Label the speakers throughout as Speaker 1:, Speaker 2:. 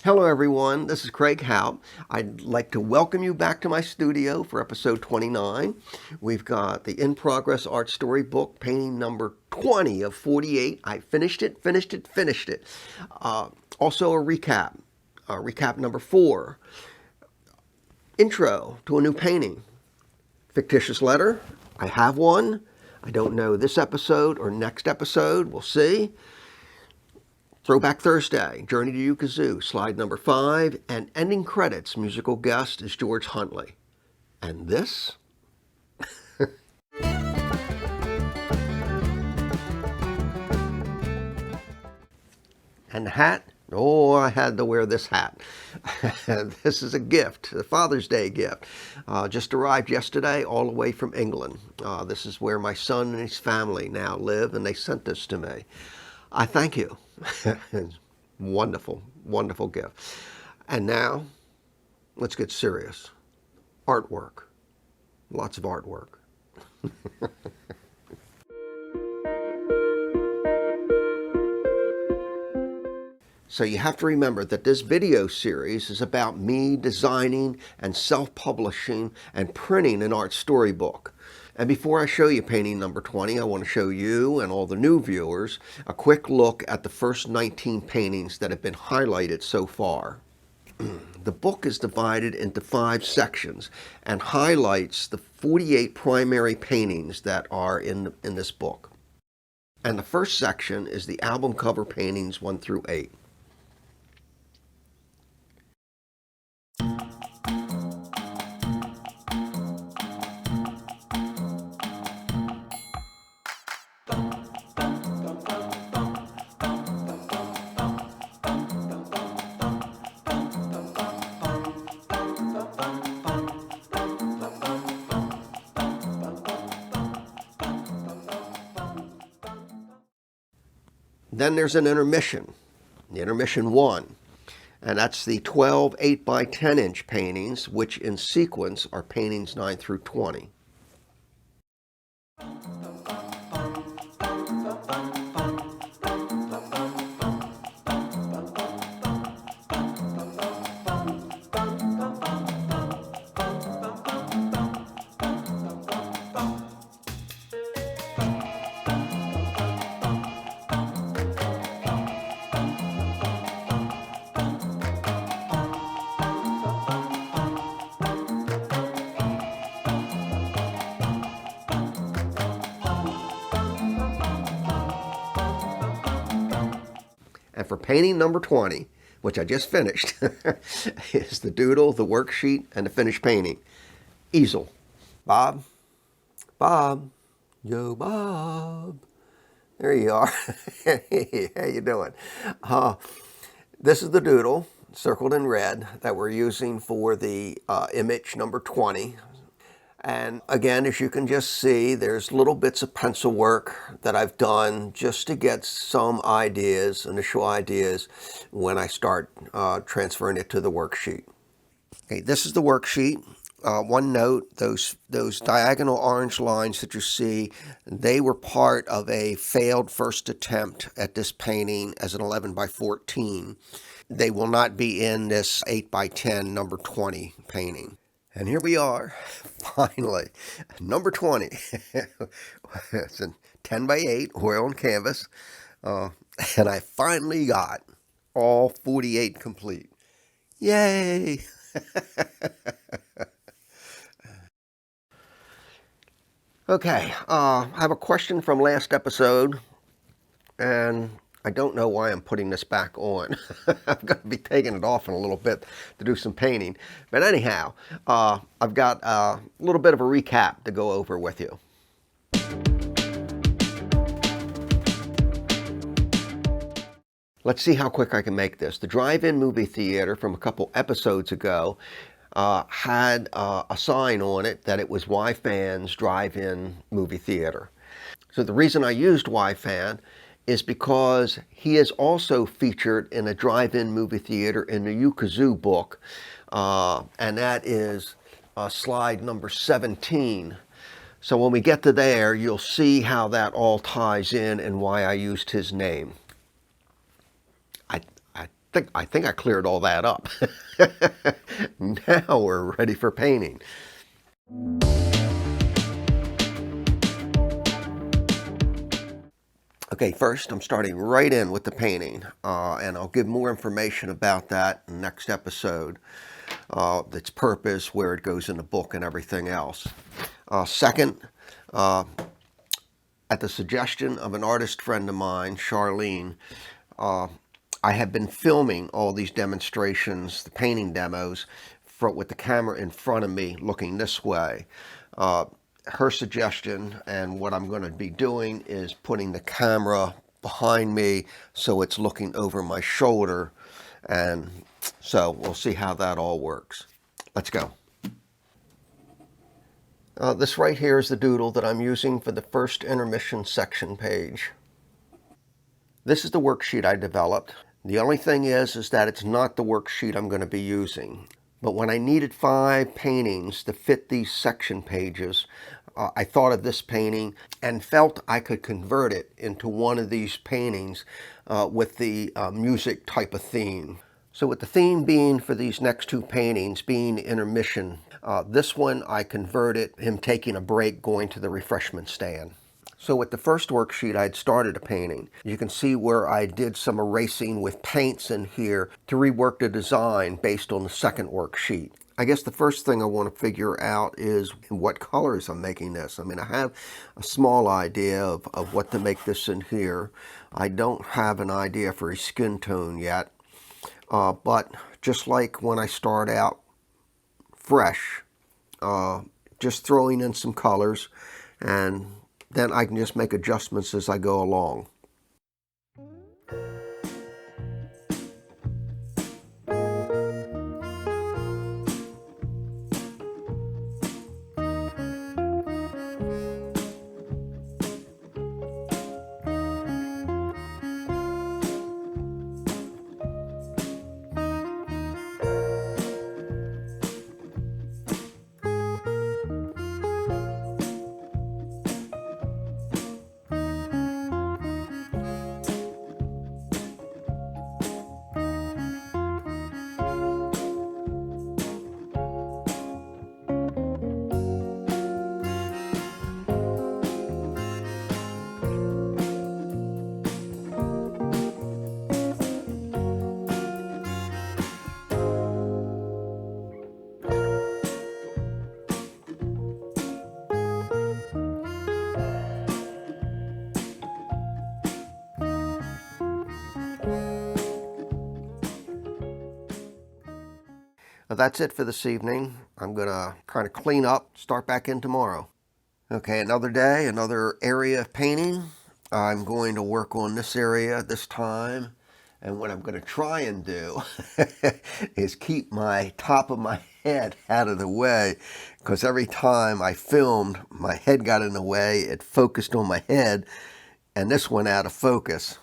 Speaker 1: Hello everyone, this is Craig Hout. I'd like to welcome you back to my studio for episode 29. We've got the In Progress Art Story book, painting number 20 of 48. I finished it. Also a recap number 4. Intro to a new painting. Fictitious letter, I have one. I don't know this episode or next episode, we'll see. Throwback Thursday, Journey to Ukazoo, slide number 5, and ending credits, musical guest is George Huntley. And this? And the hat? Oh, I had to wear this hat. This is a gift, a Father's Day gift. Just arrived yesterday all the way from England. This is where my son and his family now live, and they sent this to me. I thank you. Wonderful, wonderful gift. And now, let's get serious. Artwork. Lots of artwork. So you have to remember that this video series is about me designing and self-publishing and printing an art storybook. And before I show you painting number 20, I want to show you and all the new viewers a quick look at the first 19 paintings that have been highlighted so far. The book is divided into 5 sections and highlights the 48 primary paintings that are in this book. And the first section is the album cover paintings 1 through 8. Then there's an intermission, the intermission 1, and that's the 12 8 by 10 inch paintings, which in sequence are paintings 9 through 20. And for painting number 20, which I just finished, is the doodle, the worksheet, and the finished painting. Easel. Bob. Yo, Bob. There you are. Hey, how you doing? This is the doodle, circled in red, that we're using for the image number 20. And again, as you can just see, there's little bits of pencil work that I've done just to get some ideas, initial ideas, when I start transferring it to the worksheet. Okay, this is the worksheet. One note, those diagonal orange lines that you see, they were part of a failed first attempt at this painting as an 11 by 14. They will not be in this 8 by 10 number 20 painting. And here we are, finally, number 20. It's a 10 by 8 oil and canvas, and I finally got all 48 complete. Yay! Okay, I have a question from last episode, and I don't know why I'm putting this back on. I'm going to be taking it off in a little bit to do some painting. But anyhow, I've got a little bit of a recap to go over with you. Let's see how quick I can make this. The drive-in movie theater from a couple episodes ago had a sign on it that it was Y-Fan's drive-in movie theater. So the reason I used Y-Fan is because he is also featured in a drive-in movie theater in the Ukazoo book, and that is slide number 17. So when we get to there, you'll see how that all ties in and why I used his name. I I think I cleared all that up. Now we're ready for painting. Okay, first I'm starting right in with the painting, and I'll give more information about that in the next episode, its purpose, where it goes in the book, and everything else. Second, at the suggestion of an artist friend of mine, Charlene, I have been filming all these demonstrations, the painting demos, with the camera in front of me looking this way. Her suggestion, and what I'm going to be doing, is putting the camera behind me so it's looking over my shoulder, and so we'll see how that all works. Let's go. This right here is the doodle that I'm using for the first intermission section page. This is the worksheet I developed. The only thing is that it's not the worksheet I'm going to be using. But when I needed 5 paintings to fit these section pages, I thought of this painting and felt I could convert it into one of these paintings with the music type of theme. So with the theme being for these next 2 paintings being intermission, this one I converted him taking a break, going to the refreshment stand. So with the first worksheet, I had started a painting. You can see where I did some erasing with paints in here to rework the design based on the second worksheet. I guess the first thing I want to figure out is what colors I'm making this. I mean, I have a small idea of what to make this in here. I don't have an idea for a skin tone yet. But just like when I start out fresh, just throwing in some colors, and then I can just make adjustments as I go along. That's it for this evening. I'm going to kind of clean up, start back in tomorrow. Okay, another day, another area of painting. I'm going to work on this area this time. And what I'm going to try and do is keep my top of my head out of the way, because every time I filmed, my head got in the way. It focused on my head, and this went out of focus.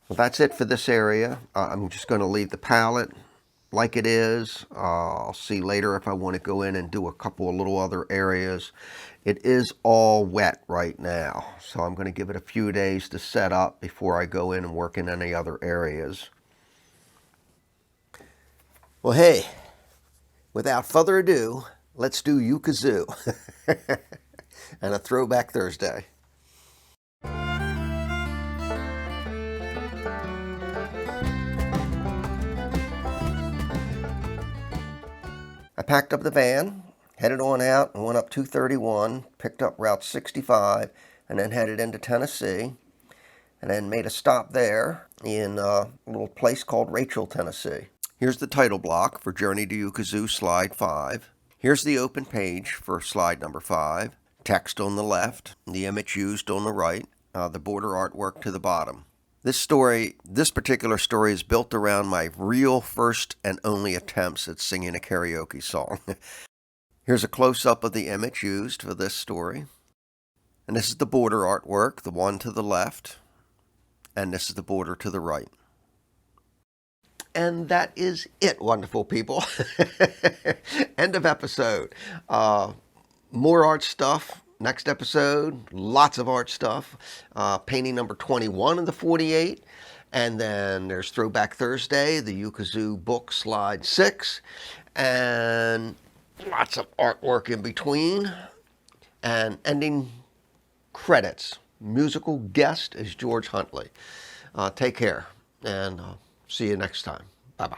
Speaker 1: Well, that's it for this area. I'm just going to leave the palette like it is. I'll see later if I want to go in and do a couple of little other areas. It is all wet right now, so I'm going to give it a few days to set up before I go in and work in any other areas. Well, hey, without further ado, let's do Ukazoo and a Throwback Thursday. I packed up the van, headed on out and went up 231, picked up Route 65, and then headed into Tennessee, and then made a stop there in a little place called Rachel, Tennessee. Here's the title block for Journey to Ukazoo Slide 5. Here's the open page for slide number 5. Text on the left, the image used on the right, the border artwork to the bottom. This particular story is built around my real first and only attempts at singing a karaoke song. Here's a close-up of the image used for this story. And this is the border artwork, the one to the left, and this is the border to the right. And that is it, wonderful people. End of episode. More art stuff. Next episode, lots of art stuff. Painting number 21 of the 48. And then there's Throwback Thursday, the Ukazoo book, slide 6. And lots of artwork in between. And ending credits. Musical guest is George Huntley. Take care, and see you next time. Bye-bye.